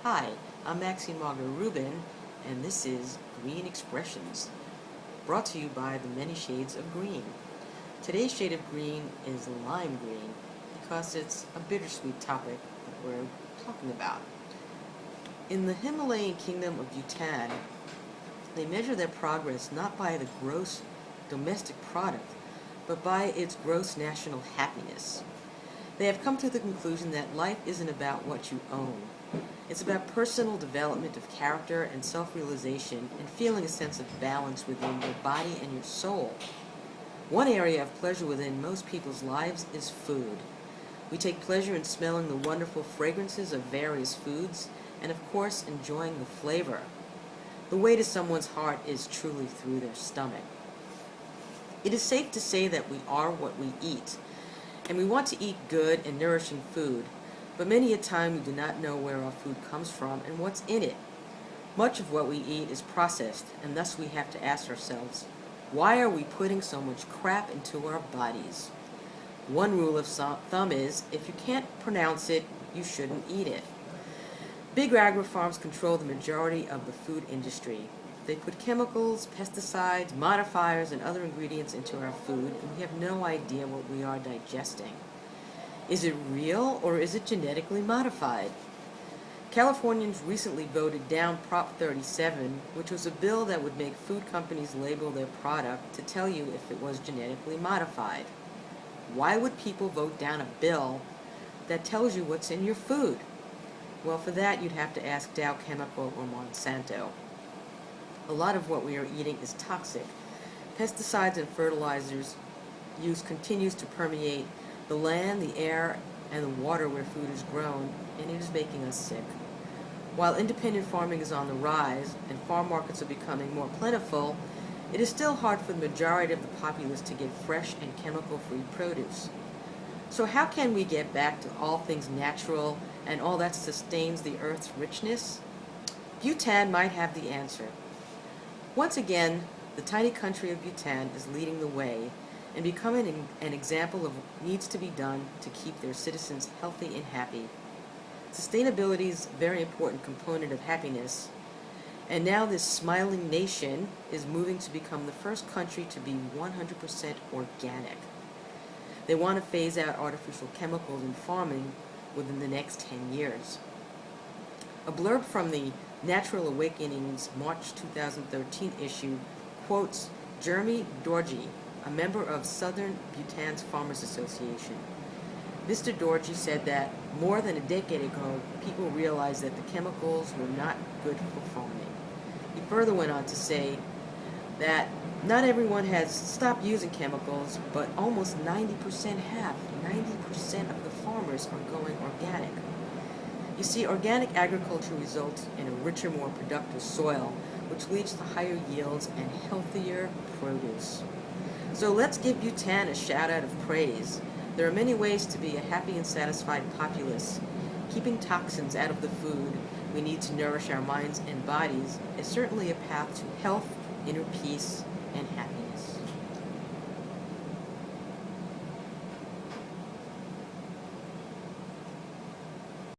Hi, I'm Tmsog Rubin, and this is Green Expressions, brought to you by the many shades of green. Today's shade of green is lime green because it's a bittersweet topic that we're talking about. In the Himalayan kingdom of Bhutan, they measure their progress not by the gross domestic product, but by its gross national happiness. They have come to the conclusion that life isn't about what you own. It's about personal development of character and self-realization and feeling a sense of balance within your body and your soul. One area of pleasure within most people's lives is food. We take pleasure in smelling the wonderful fragrances of various foods and, of course, enjoying the flavor. The way to someone's heart is truly through their stomach. It is safe to say that we are what we eat, and we want to eat good and nourishing food, but many a time we do not know where our food comes from and what's in it. Much of what we eat is processed, and thus we have to ask ourselves, why are we putting so much crap into our bodies? One rule of thumb is, if you can't pronounce it, you shouldn't eat it. Big agri-farms control the majority of the food industry. They put chemicals, pesticides, modifiers, and other ingredients into our food, and we have no idea what we are digesting. Is it real, or is it genetically modified? Californians recently voted down Prop 37, which was a bill that would make food companies label their product to tell you if it was genetically modified. Why would people vote down a bill that tells you what's in your food? Well, for that you'd have to ask Dow Chemical or Monsanto. A lot of what we are eating is toxic. Pesticides and fertilizers use continues to permeate the land, the air, and the water where food is grown, and it is making us sick. While independent farming is on the rise and farm markets are becoming more plentiful, it is still hard for the majority of the populace to get fresh and chemical-free produce. So how can we get back to all things natural and all that sustains the earth's richness? Bhutan might have the answer. Once again, the tiny country of Bhutan is leading the way and becoming an example of what needs to be done to keep their citizens healthy and happy. Sustainability is a very important component of happiness, and now this smiling nation is moving to become the first country to be 100% organic. They want to phase out artificial chemicals in farming within the next 10 years. A blurb from the Natural Awakening's March 2013 issue quotes Jeremy Dorji, a member of Southern Bhutan's Farmers Association. Mr. Dorji said that more than a decade ago, people realized that the chemicals were not good for farming. He further went on to say that not everyone has stopped using chemicals, but almost 90% have. 90% of the farmers are going organic. You see, organic agriculture results in a richer, more productive soil, which leads to higher yields and healthier produce. So let's give Bhutan a shout out of praise. There are many ways to be a happy and satisfied populace. Keeping toxins out of the food we need to nourish our minds and bodies is certainly a path to health, inner peace, and happiness.